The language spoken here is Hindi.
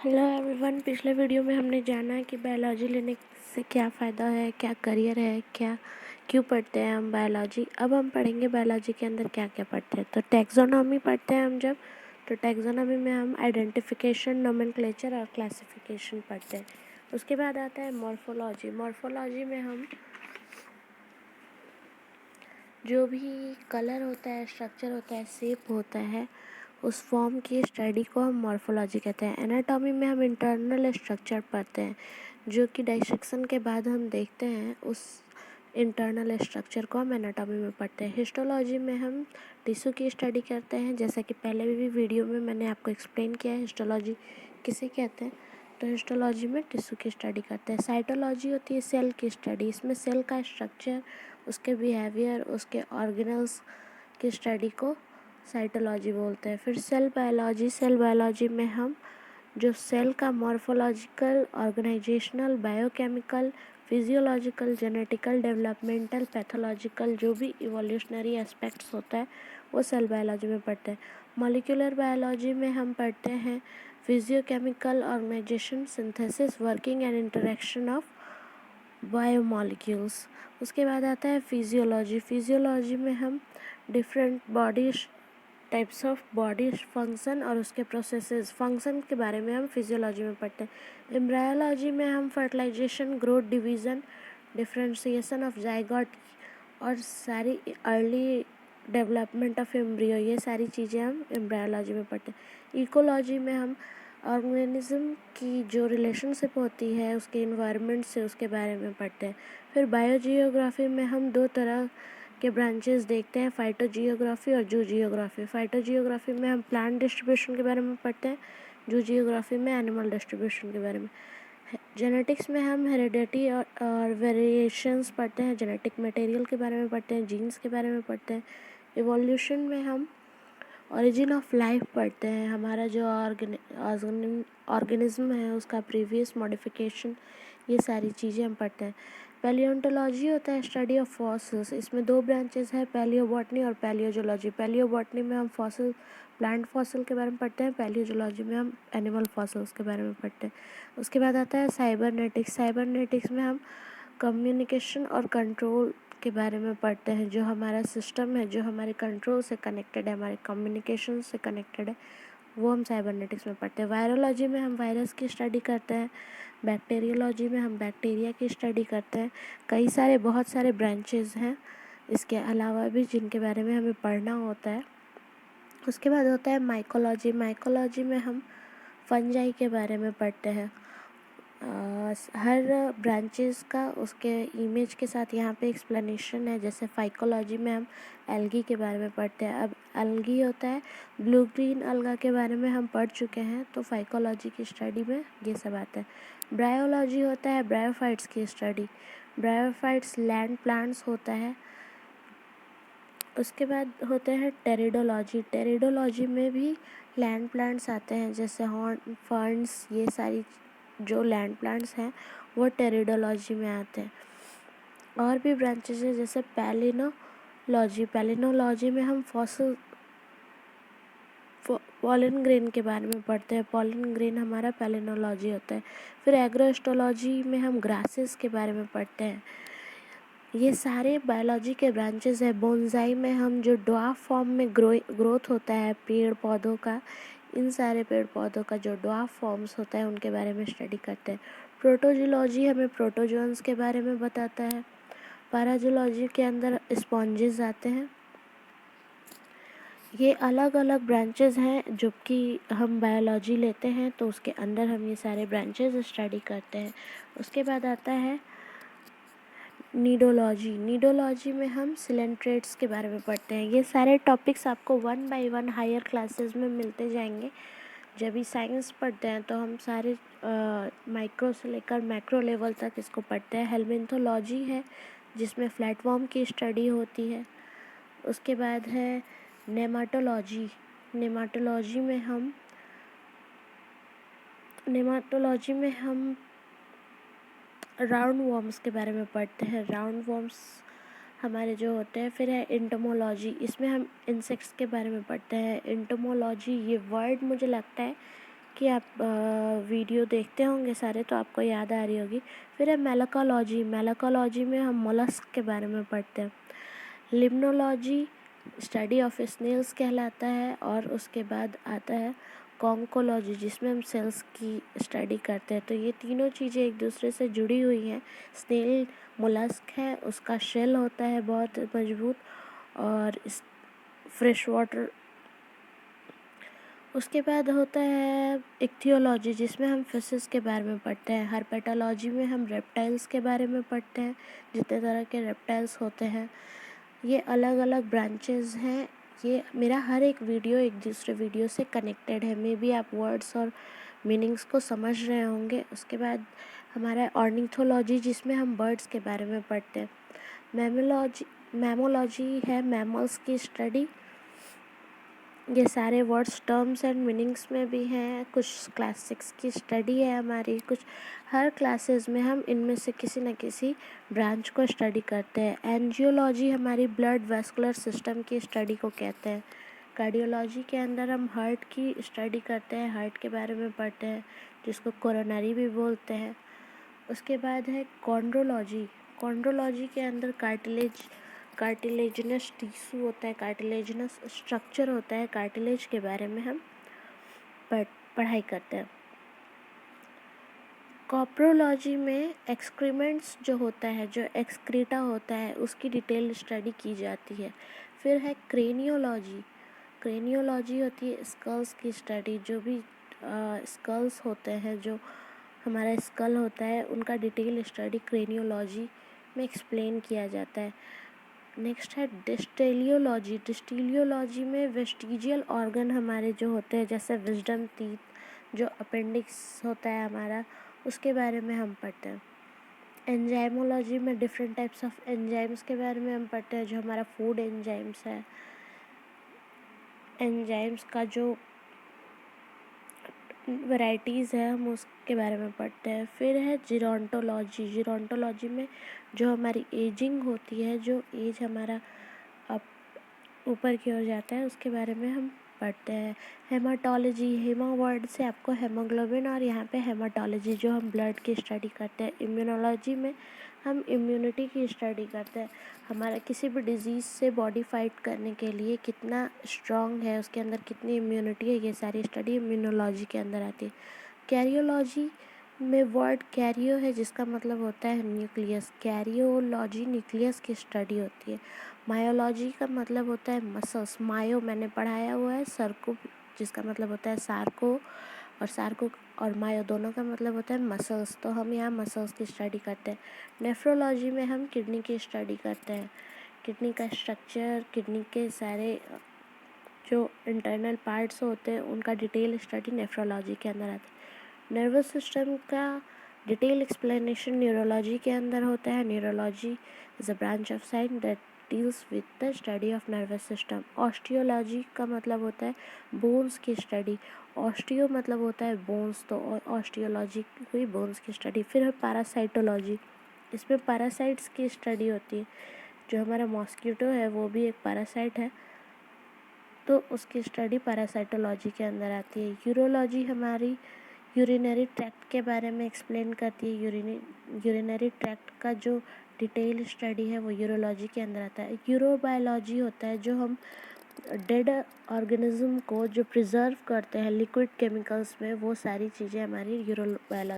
Hello everyone. पिछले वीडियो में हमने जाना कि बायोलॉजी लेने से क्या फ़ायदा है, क्या करियर है, क्या क्यों पढ़ते हैं हम बायोलॉजी। अब हम पढ़ेंगे बायोलॉजी के अंदर क्या क्या पढ़ते हैं। तो टैक्सोनॉमी पढ़ते हैं हम जब, तो टैक्सोनॉमी में हम आइडेंटिफिकेशन, नोमेनक्लेचर और क्लासिफिकेशन पढ़ते हैं। उसके बाद आता है मॉर्फोलॉजी। मॉर्फोलॉजी में हम जो भी कलर होता है, स्ट्रक्चर होता है, शेप होता है, उस फॉर्म की स्टडी को हम मॉर्फोलॉजी कहते हैं। एनाटॉमी में हम इंटरनल स्ट्रक्चर पढ़ते हैं, जो कि डाइसेक्शन के बाद हम देखते हैं, उस इंटरनल स्ट्रक्चर को हम एनाटॉमी में पढ़ते हैं। हिस्टोलॉजी में हम टिश्यू की स्टडी करते हैं, जैसा कि पहले भी वीडियो में मैंने आपको एक्सप्लेन किया है हिस्टोलॉजी किसे कहते हैं। तो हिस्टोलॉजी में टिश्यू की स्टडी करते हैं। साइटोलॉजी होती है सेल की स्टडी। इसमें सेल का स्ट्रक्चर, उसके बिहेवियर, उसके ऑर्गेनल्स की स्टडी को साइटोलॉजी बोलते हैं। फिर सेल बायोलॉजी। सेल बायोलॉजी में हम जो सेल का morphological, organisational, biochemical, physiological, genetical, developmental, pathological जो भी इवोल्यूशनरी एस्पेक्ट्स होता है वो सेल बायोलॉजी में पढ़ते हैं। मॉलिक्यूलर बायोलॉजी में हम पढ़ते हैं physiochemical, organisation, synthesis, working and interaction of biomolecules. उसके बाद आता है फिजियोलॉजी। फिजियोलॉजी में हम different body types of body function और उसके प्रोसेसेस, फंक्शन के बारे में हम फिजियोलॉजी में पढ़ते हैं। एम्ब्रायोलॉजी में हम fertilisation, growth, division, differentiation of zygote और सारी अर्ली डेवलपमेंट ऑफ एम्ब्रियो, ये सारी चीज़ें हम एम्ब्रायोलॉजी में पढ़ते हैं। इकोलॉजी में हम ऑर्गेनिज्म की जो रिलेशनशिप होती है उसके इन्वायरमेंट से, उसके बारे में पढ़ते हैं। फिर बायोजियोग्राफी में हम दो तरह के ब्रांचेस देखते हैं, फाइटोजियोग्राफी और जू जियोग्राफी। फाइटोजियोग्राफी में हम प्लांट डिस्ट्रीब्यूशन के बारे में पढ़ते हैं, जू जियोग्राफी में एनिमल डिस्ट्रीब्यूशन के बारे में। जेनेटिक्स में हम हेरिडिटी और वेरिएशंस पढ़ते हैं, जेनेटिक मटेरियल के बारे में पढ़ते हैं, जीन्स के बारे में पढ़ते हैं। इवोल्यूशन में हम ओरिजिन ऑफ लाइफ पढ़ते हैं, हमारा जो ऑर्गेनिज्म है उसका प्रीवियस मॉडिफिकेशन, ये सारी चीज़ें हम पढ़ते हैं। पैलियोंटोलॉजी होता है स्टडी ऑफ फॉसिल्स। इसमें दो ब्रांचेस हैं, पैलियोबॉटनी और पैलियोजोलॉजी। पैलियोबॉटनी में हम फॉसिल, प्लांट फॉसिल के बारे में पढ़ते हैं, पैलियोजोलॉजी में हम एनिमल फॉसिल्स के बारे में पढ़ते हैं। उसके बाद आता है साइबरनेटिक्स। साइबरनेटिक्स में हम कम्युनिकेशन और कंट्रोल के बारे में पढ़ते हैं, जो हमारा सिस्टम है, जो हमारे कंट्रोल से कनेक्टेड है, हमारे कम्युनिकेशन से कनेक्टेड है, वो हम साइबरनेटिक्स में पढ़ते हैं। वायरोलॉजी में हम वायरस की स्टडी करते हैं। बैक्टीरियोलॉजी में हम बैक्टीरिया की स्टडी करते हैं। कई सारे, बहुत सारे ब्रांचेस हैं इसके अलावा भी जिनके बारे में हमें पढ़ना होता है। उसके बाद होता है माइकोलॉजी। माइकोलॉजी में हम फंजाई के बारे में पढ़ते हैं। हर ब्रांचेस का उसके इमेज के साथ यहाँ पे एक्सप्लेनेशन है। जैसे फाइकोलॉजी में हम एल्गी के बारे में पढ़ते हैं। अब एल्गी होता है, ब्लू ग्रीन अलगा के बारे में हम पढ़ चुके हैं, तो फाइकोलॉजी की स्टडी में ये सब आता है। ब्रायोलॉजी होता है ब्रायोफाइट्स की स्टडी। ब्रायोफाइट्स लैंड प्लांट्स होता है। उसके बाद होते हैं टेरिडोलॉजी। टेरिडोलॉजी में भी लैंड प्लांट्स आते हैं, जैसे हॉर्न, फर्न्स, ये सारी जो लैंड प्लांट्स हैं वो टेरिडोलॉजी में आते हैं। और भी ब्रांचेस हैं जैसे पैलिनोलॉजी। पैलिनोलॉजी में हम फॉसिल, पॉलन ग्रेन के बारे में पढ़ते हैं। पॉलन ग्रेन हमारा पैलिनोलॉजी होता है। फिर एग्रोएस्ट्रोलॉजी में हम ग्रासेस के बारे में पढ़ते हैं। ये सारे बायोलॉजी के ब्रांचेस है। बोनसाई में हम जो ड्वार्फ फॉर्म में ग्रोथ होता है पेड़ पौधों का, इन सारे पेड़ पौधों का जो ड्वार्फ फॉर्म्स होता है उनके बारे में स्टडी करते हैं। प्रोटोजोलॉजी हमें प्रोटोजोन्स के बारे में बताता है। पैराजोलॉजी के अंदर स्पॉन्जेस आते हैं। ये अलग अलग ब्रांचेस हैं, जो कि हम बायोलॉजी लेते हैं तो उसके अंदर हम ये सारे ब्रांचेस स्टडी करते हैं। उसके बाद आता है नीडोलॉजी। नीडोलॉजी में हम सिलेंट्रेट्स के बारे में पढ़ते हैं। ये सारे टॉपिक्स आपको 1 बाय 1 हायर क्लासेस में मिलते जाएंगे। जब भी साइंस पढ़ते हैं तो हम सारे माइक्रो से लेकर मैक्रो लेवल तक इसको पढ़ते हैं। हेलमिंथोलॉजी है जिसमें फ्लैटफॉर्म की स्टडी होती है। उसके बाद है नेमाटोलॉजी। नेमाटोलॉजी में हम राउंड वॉर्म्स के बारे में पढ़ते हैं। राउंड वॉर्म्स हमारे जो होते हैं। फिर है इंटोमोलॉजी, इसमें हम इंसेक्ट्स के बारे में पढ़ते हैं। इंटोमोलॉजी, ये वर्ड मुझे लगता है कि आप वीडियो देखते होंगे सारे तो आपको याद आ रही होगी। फिर है मेलाकोलॉजी। मेलाकोलॉजी में हम मोलस्क के बारे में पढ़ते हैं। लिम्नोलॉजी स्टडी ऑफ स्नेल्स कहलाता है। और उसके बाद आता है कॉन्कोलॉजी जिसमें हम सेल्स की स्टडी करते हैं। तो ये तीनों चीज़ें एक दूसरे से जुड़ी हुई हैं। स्नेल मोलस्क है, उसका शेल होता है बहुत मजबूत, और इस फ्रेश वाटर। उसके बाद होता है इक्थियोलॉजी जिसमें हम फिशेस के बारे में पढ़ते हैं। हर्पेटोलॉजी में हम रेप्टाइल्स के बारे में पढ़ते हैं, जितने तरह के रेप्टाइल्स होते हैं। ये अलग अलग ब्रांचेस हैं। ये मेरा हर एक वीडियो एक दूसरे वीडियो से कनेक्टेड है। मे बी आप वर्ड्स और मीनिंग्स को समझ रहे होंगे। उसके बाद हमारा ऑर्निथोलॉजी जिसमें हम बर्ड्स के बारे में पढ़ते हैं। मैमोलॉजी है मैमल्स की स्टडी। ये सारे वर्ड्स टर्म्स एंड मीनिंग्स में भी हैं। कुछ क्लास 6 की स्टडी है हमारी। कुछ हर क्लासेस में हम इनमें से किसी न किसी ब्रांच को स्टडी करते हैं। एंजियोलॉजी हमारी ब्लड वेस्कुलर सिस्टम की स्टडी को कहते हैं। कार्डियोलॉजी के अंदर हम हार्ट की स्टडी करते हैं, हार्ट के बारे में पढ़ते हैं, जिसको कोरोनरी भी बोलते हैं। उसके बाद है कॉन्ड्रोलॉजी। कॉन्ड्रोलॉजी के अंदर कार्टिलेजिनस टिश्यू होता है, कार्टिलेजिनस स्ट्रक्चर होता है, कार्टिलेज के बारे में हम पढ़ाई करते हैं। कॉप्रोलॉजी में एक्सक्रीमेंट्स जो होता है, जो एक्सक्रीटा होता है, उसकी डिटेल स्टडी की जाती है। फिर है क्रेनियोलॉजी। क्रेनियोलॉजी होती है स्कल्स की स्टडी। जो भी स्कल्स होते हैं, जो हमारा स्कल होता है, उनका डिटेल स्टडी क्रेनियोलॉजी में एक्सप्लेन किया जाता है। नेक्स्ट है डिस्टेलियोलॉजी। डिस्टेलियोलॉजी में वेस्टिजियल ऑर्गन हमारे जो होते हैं, जैसे विजडम टीथ, जो अपेंडिक्स होता है हमारा, उसके बारे में हम पढ़ते हैं। एंजाइमोलॉजी में डिफरेंट टाइप्स ऑफ एंजाइम्स के बारे में हम पढ़ते हैं, जो हमारा फूड एंजाइम्स है। एंजाइम्स का जो वैरायटीज़ है हम उसके बारे में पढ़ते हैं। फिर है जीरोंटोलॉजी। जीरोंटोलॉजी में जो हमारी एजिंग होती है, जो एज हमारा अप ऊपर की ओर जाता है, उसके बारे में हम पढ़ते हैं। हेमाटोलॉजी, हेमा वर्ड से आपको हेमोग्लोबिन, और यहाँ पे हेमाटोलॉजी जो हम ब्लड की स्टडी करते हैं। इम्यूनोलॉजी में हम इम्यूनिटी की स्टडी करते हैं, हमारा किसी भी डिजीज़ से बॉडी फाइट करने के लिए कितना स्ट्रॉन्ग है, उसके अंदर कितनी इम्यूनिटी है, ये सारी स्टडी इम्यूनोलॉजी के अंदर आती है। कैरियोलॉजी में वर्ड कैरियो है जिसका मतलब होता है न्यूक्लियस। कैरियोलॉजी न्यूक्लियस की स्टडी होती है। मायोलॉजी का मतलब होता है मसल्स। मायो मैंने पढ़ाया हुआ है, सर्को जिसका मतलब होता है सार्को, और सार्को और मायो दोनों का मतलब होता है मसल्स। तो हम यहाँ मसल्स की स्टडी करते हैं। नेफ्रोलॉजी में हम किडनी की स्टडी करते हैं, किडनी का स्ट्रक्चर, किडनी के सारे जो इंटरनल पार्ट्स होते हैं उनका डिटेल स्टडी नेफ्रोलॉजी के अंदर आती है। नर्वस सिस्टम का डिटेल एक्सप्लेनेशन न्यूरोलॉजी के अंदर होता है। Neurology is a branch of science that deals with the study of nervous system. Osteology का मतलब होता है बोन्स की स्टडी। ऑस्टियो मतलब होता है बोन्स, तो ऑस्टियोलॉजी हुई बोन्स की स्टडी। फिर है पैरासाइटोलॉजी। इसमें पैरासाइट्स की स्टडी होती है। जो हमारा मॉस्किटो है वो भी एक पैरासाइट है, तो उसकी स्टडी पैरासाइटोलॉजी के अंदर आती है। यूरोलॉजी हमारी यूरिनरी ट्रैक्ट के बारे में एक्सप्लेन करती है। यूरिनरी ट्रैक्ट का जो डिटेल स्टडी है वो यूरोलॉजी के अंदर आता है। यूरोबायोलॉजी होता है जो हम डेड ऑर्गेनिज्म को जो प्रिजर्व करते हैं लिक्विड केमिकल्स में, वो सारी चीज़ें हमारी यूरोबायोलॉजी